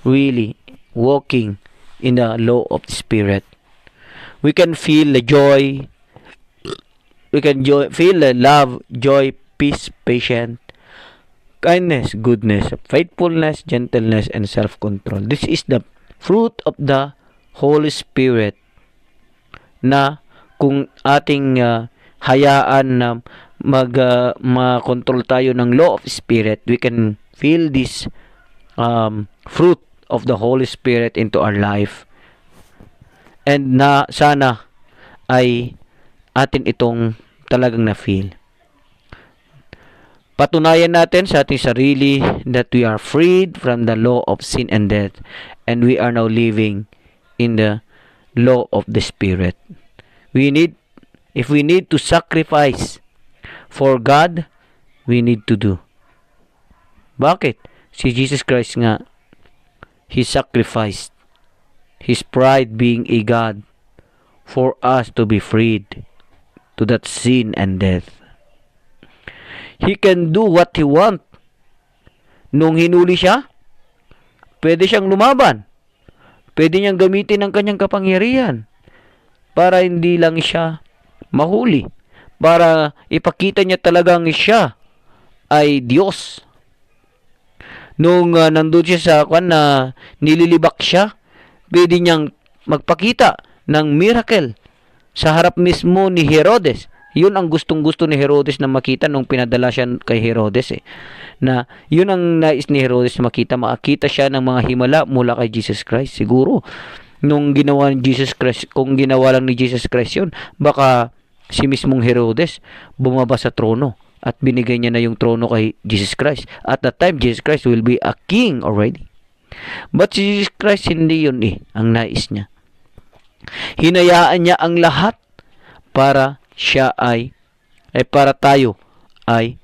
really walking in the law of the Spirit. We can feel the joy. We can feel the love, joy, peace, patience, kindness, goodness, faithfulness, gentleness, and self-control. This is the fruit of the Holy Spirit na kung ating hayaan na makontrol tayo ng law of Spirit, we can feel this fruit of the Holy Spirit into our life. And na sana ay atin itong talagang na-feel. Patunayan natin sa ating sarili that we are freed from the law of sin and death, and we are now living in the law of the Spirit. If we need to sacrifice for God, we need to do. Bakit? Si Jesus Christ nga, He sacrificed His pride being a God for us to be freed to that sin and death. He can do what He want. Nung hinuli siya, pwede siyang lumaban. Pwede niyang gamitin ang kanyang kapangyarihan para hindi lang siya mahuli, para ipakita niya talagang siya ay Diyos. Nung nandun siya sa na nililibak siya, pwede niyang magpakita ng miracle sa harap mismo ni Herodes. Yun ang gustong-gusto ni Herodes na makita nung pinadala siya kay Herodes. Na yun ang nais ni Herodes na makita siya ng mga himala mula kay Jesus Christ. Siguro, nung ginawa ni Jesus Christ, kung ginawa lang ni Jesus Christ yun, baka si mismong Herodes bumaba sa trono at binigay niya na yung trono kay Jesus Christ. At that time, Jesus Christ will be a king already. But si Jesus Christ, hindi yun ang nais niya. Hinayaan niya ang lahat para siya para tayo ay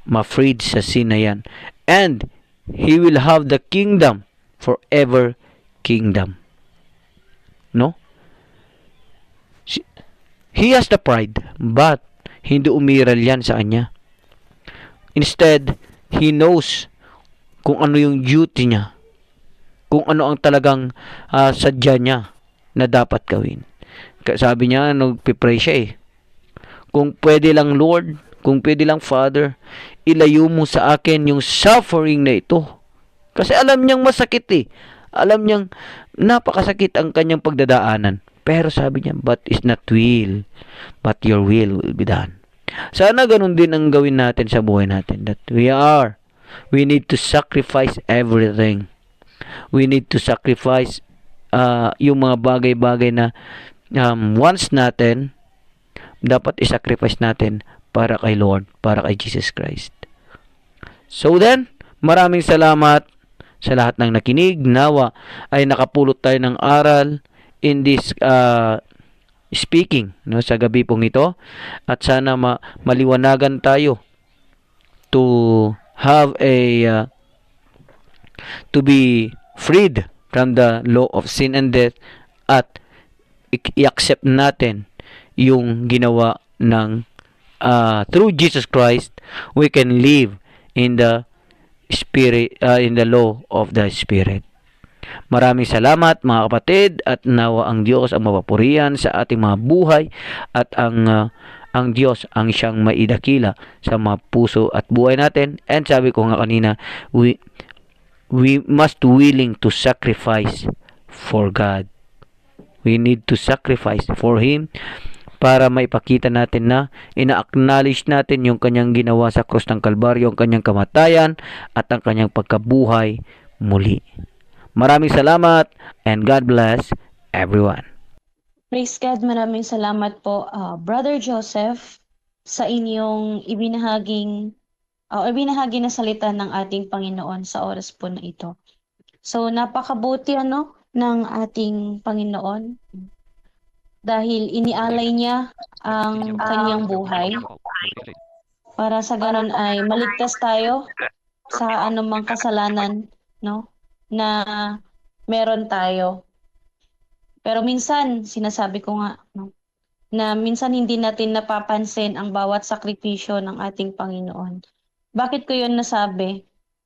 ma-freed sa sin na yan. And He will have the kingdom, forever kingdom. No? He has the pride, but hindi umiral yan sa kanya. Instead, He knows kung ano yung duty niya, kung ano ang talagang sadya niya na dapat gawin. Sabi niya, nagpipray siya kung pwede lang Lord, kung pwede lang Father, ilayo mo sa akin yung suffering na ito. Kasi alam niyang masakit eh. Alam niyang napakasakit ang kanyang pagdadaanan. Pero sabi niya, but is not will, but your will be done. Sana ganun din ang gawin natin sa buhay natin. That we need to sacrifice everything. We need to sacrifice yung mga bagay-bagay na wants natin, dapat isacrifice natin para kay Lord, para kay Jesus Christ. So then, maraming salamat sa lahat ng nakinig. Nawa ay nakapulot tayo ng aral in this speaking, no, sa gabi pong ito, at sana maliwanagan tayo to have to be freed from the law of sin and death, at i-accept natin yung ginawa ng through Jesus Christ. We can live in the spirit, in the law of the Spirit. Maraming salamat mga kapatid, at nawa ang Diyos ang mapapurihan sa ating mga buhay, at ang Diyos ang siyang maidakila sa mga puso at buhay natin. And sabi ko nga kanina, we must willing to sacrifice for God. We need to sacrifice for Him para maipakita natin na ina-acknowledge natin yung kanyang ginawa sa krus ng Kalbaryo, ang kanyang kamatayan at ang kanyang pagkabuhay muli. Maraming salamat and God bless everyone. Praise God, maraming salamat po, Brother Joseph, sa inyong ibinahagi na salita ng ating Panginoon sa oras po na ito. So, napakabuti ng ating Panginoon dahil inialay niya ang kanyang buhay para sa ganon ay maligtas tayo sa anumang kasalanan, no, na meron tayo. Pero minsan, sinasabi ko nga, no, na minsan hindi natin napapansin ang bawat sakripisyo ng ating Panginoon. Bakit ko yun nasabi?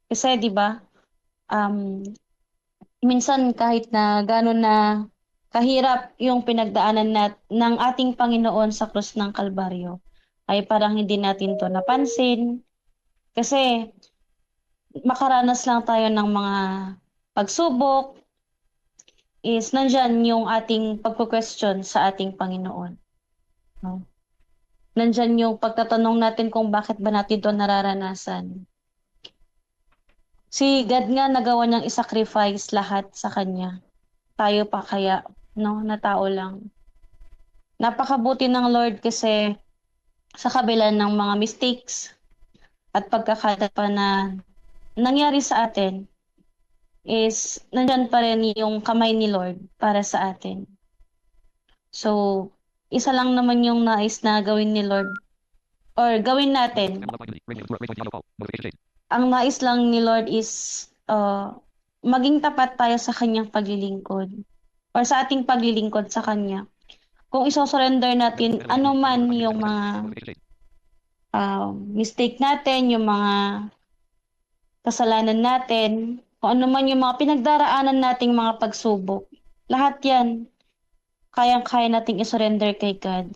Kasi, di ba, minsan kahit na gano'n na kahirap yung pinagdaanan ng ating Panginoon sa krus ng Kalbaryo, ay parang hindi natin to napansin. Kasi, makaranas lang tayo ng mga pagsubok, is nandyan yung ating pagko-question sa ating Panginoon. No? Nandyan yung pagtatanong natin kung bakit ba natin ito nararanasan. Si God nga nagawa niyang isacrifice lahat sa Kanya. Tayo pa kaya, no, na tao lang. Napakabuti ng Lord kasi sa kabila ng mga mistakes at pagkakataon pa na nangyari sa atin, is nandyan pa rin yung kamay ni Lord para sa atin. So, isa lang naman yung nais na gawin ni Lord or gawin natin. Ang nais lang ni Lord is maging tapat tayo sa kanyang paglilingkod or sa ating paglilingkod sa kanya. Kung isosurrender natin ano man yung mga mistake natin, yung mga kasalanan natin, kung ano man yung mga pinagdaraanan nating mga pagsubok, lahat yan kayang-kaya nating isurrender kay God.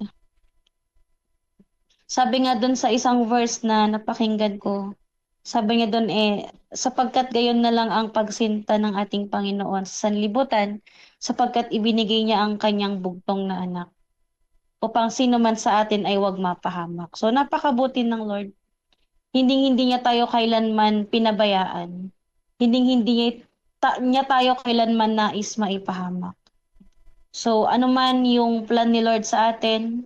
Sabi nga dun sa isang verse na napakinggan ko, sabi niya dun sapagkat gayon na lang ang pagsinta ng ating Panginoon sa sanlibutan, sapagkat ibinigay niya ang kanyang bugtong na anak, upang sino man sa atin ay huwag mapahamak. So napakabuti ng Lord. Hindi niya tayo kailanman pinabayaan. Hindi niya tayo kailanman nais maipahamak. So, ano man yung plan ni Lord sa atin,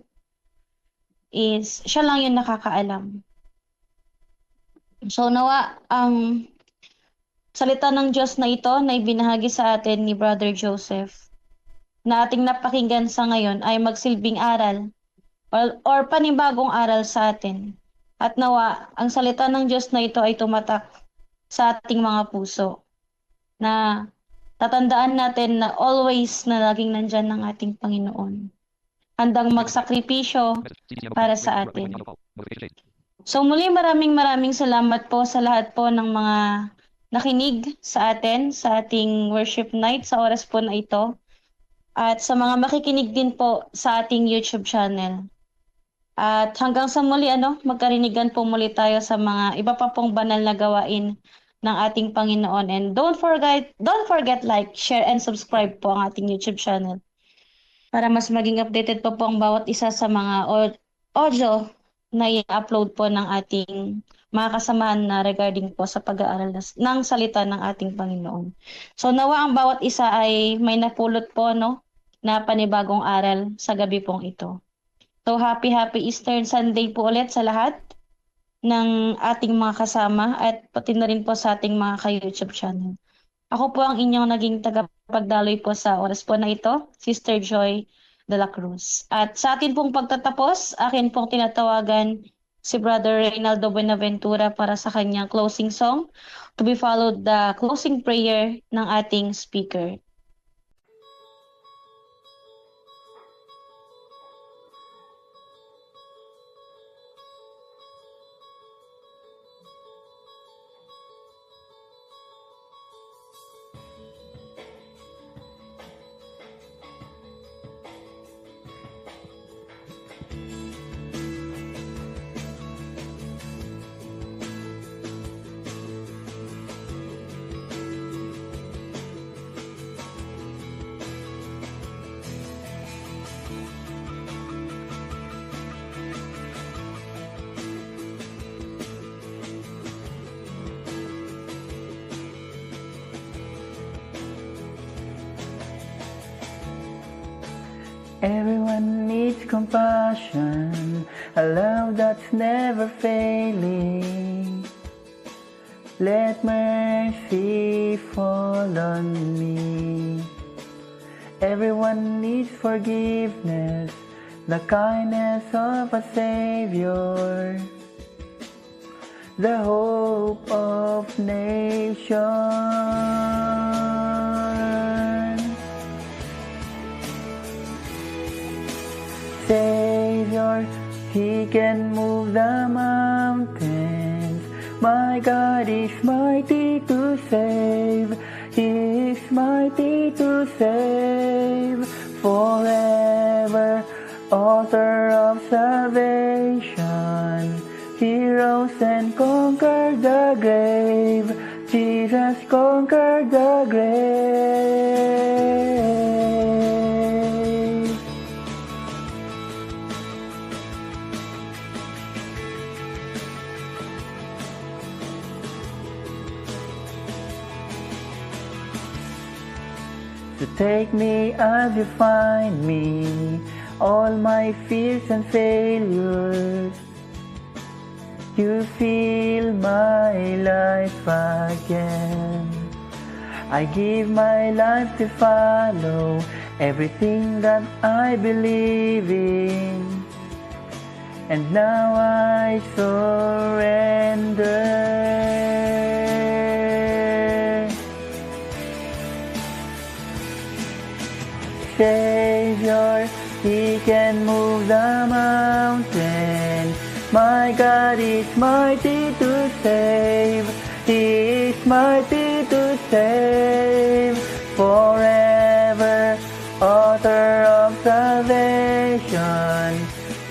is siya lang yung nakakaalam. So, nawa, ang salita ng Diyos na ito na ibinahagi sa atin ni Brother Joseph, na ating napakinggan sa ngayon ay magsilbing aral or panibagong aral sa atin. At nawa, ang salita ng Diyos na ito ay tumatak sa ating mga puso, na tatandaan natin na always na laging nandyan ng ating Panginoon, handang magsakripisyo para sa atin. So muli maraming salamat po sa lahat po ng mga nakinig sa atin sa ating worship night sa oras po na ito, at sa mga makikinig din po sa ating YouTube channel. At hanggang sa muli, magkarinigan po muli tayo sa mga iba pa pong banal na gawain ng ating Panginoon. And don't forget like, share, and subscribe po ang ating YouTube channel para mas maging updated po ang bawat isa sa mga audio na i-upload po ng ating mga kasamahan na regarding po sa pag-aaral ng salita ng ating Panginoon. So nawa ang bawat isa ay may napulot po na panibagong aral sa gabi pong ito. So happy Easter Sunday po ulit sa lahat ng ating mga kasama at pati na rin po sa ating mga ka-YouTube channel. Ako po ang inyong naging tagapagdaloy po sa oras po na ito, Sister Joy de la Cruz. At sa atin pong pagtatapos, akin pong tinatawagan si Brother Reynaldo Buenaventura para sa kanyang closing song, to be followed the closing prayer ng ating speaker. Everyone needs compassion, a love that's never failing. Let mercy fall on me. Everyone needs forgiveness, the kindness of a Savior, the hope of nations. Savior, He can move the mountains. My God is mighty to save. He is mighty to save. Forever, author of salvation. He rose and conquered the grave. Jesus conquered the grave. So take me as you find me, all my fears and failures. You fill my life again. I give my life to follow everything that I believe in. And now I surrender. Savior, He can move the mountain. My God is mighty to save. He is mighty to save. Forever, author of salvation.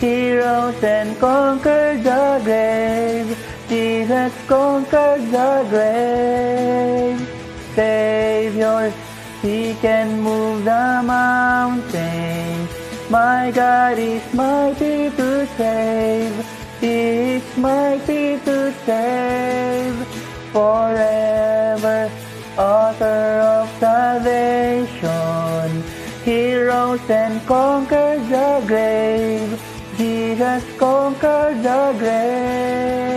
He rose and conquered the grave. Jesus conquered the grave. Savior, He can move the mountains. My God is mighty to save. He is mighty to save. Forever, author of salvation. He rose and conquered the grave. Jesus conquered the grave.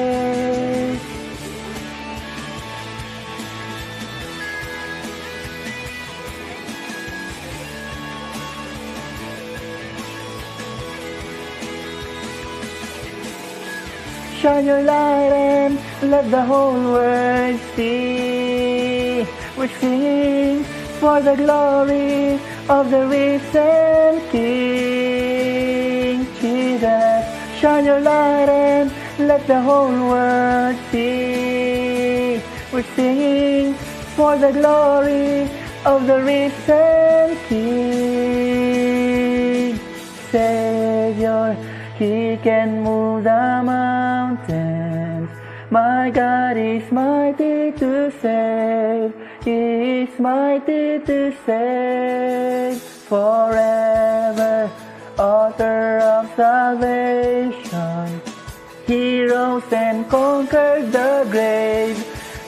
Shine your light and let the whole world see. We're singing for the glory of the risen King. Jesus, shine your light and let the whole world see. We're singing for the glory of the risen King. Savior, He can move the mountains. My God is mighty to save. He is mighty to save. Forever, author of salvation. He rose and conquered the grave.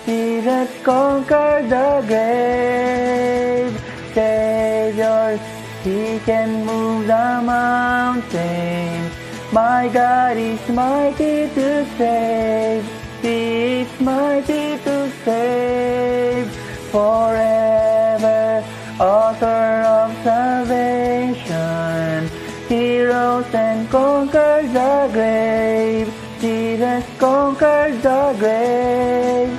Jesus conquered the grave. Savior, He can move the mountains. My God is mighty to save. He is mighty to save. Forever, author of salvation. He rose and conquered the grave. Jesus conquered the grave.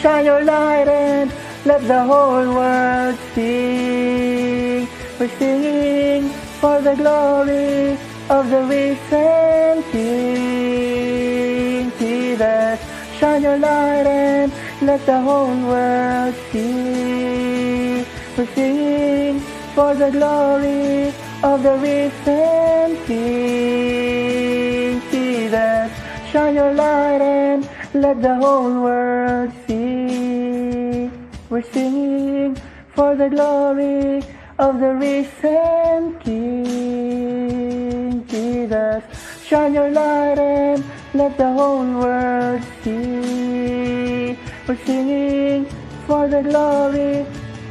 Shine your light and let the whole world see. We're singing for the glory of the risen King. Jesus, shine your light and let the whole world see. We're singing for the glory of the risen King. Jesus, shine your light and let the whole world see. We're singing for the glory of the risen King. Jesus, shine your light and let the whole world see. We're singing for the glory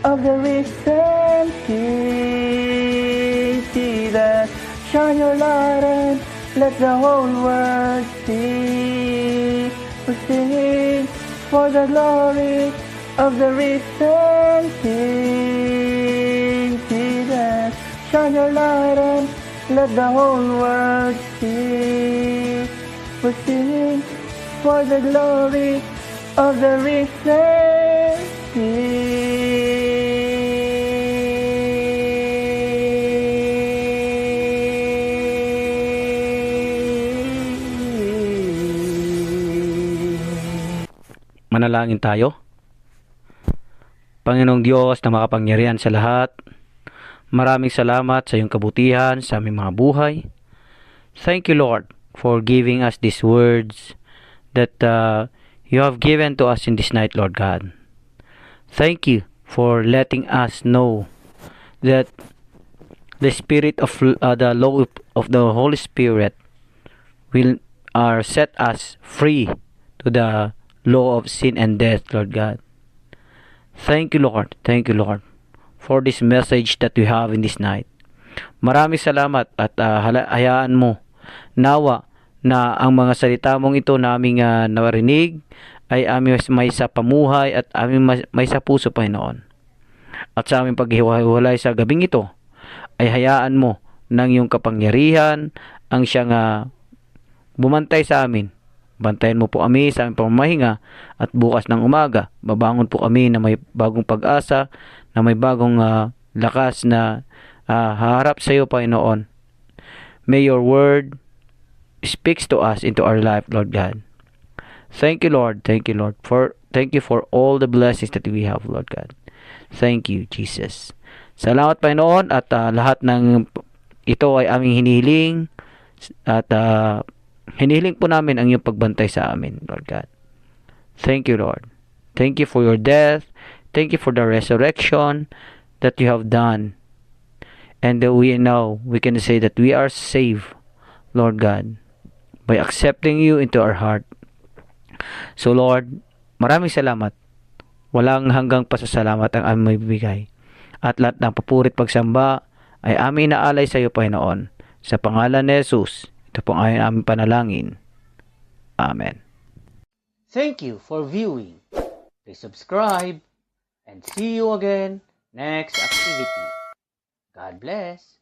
of the risen King. Jesus, shine your light and let the whole world see. We're singing for the glory of the risen King. Jesus, shine your light and let the whole world see. We're singing for the glory of the risen King. Manalangin tayo. Panginoong Diyos na makapangyarihan sa lahat, maraming salamat sa iyong kabutihan sa aming mga buhay. Thank you, Lord, for giving us these words that you have given to us in this night, Lord God. Thank you for letting us know that the spirit of the law of the Holy Spirit will set us free to the law of sin and death, Lord God. Thank you, Lord. Thank you, Lord, for this message that we have in this night. Maraming salamat at hayaan mo nawa na ang mga salita mong ito naming narinig ay aming may sa pamuhay at aming may sa puso, Panginoon. At sa aming paghiwalay sa gabing ito ay hayaan mo ng iyong kapangyarihan ang siyang bumantay sa amin. Bantayan mo po kami sa aming pamamahinga at bukas ng umaga, babangon po kami na may bagong pag-asa, na may bagong lakas na haharap sa iyo, Panginoon. May your word speaks to us into our life, Lord God. Thank you, Lord. Thank you, Lord. Thank you for all the blessings that we have, Lord God. Thank you, Jesus. Salamat, Panginoon, at lahat ng ito ay aming hinihiling at hinihiling po namin ang iyong pagbantay sa amin, Lord God. Thank you, Lord. Thank you for your death. Thank you for the resurrection that you have done. And that we can say that we are saved, Lord God, by accepting you into our heart. So, Lord, maraming salamat. Walang hanggang pasasalamat ang aming maibigay. At lahat ng papurit pagsamba ay aming inaalay sa iyo, Panginoon. Sa pangalan ni Jesus, ito po ang aming panalangin. Amen. Thank you for viewing. Please subscribe and see you again next activity. God bless.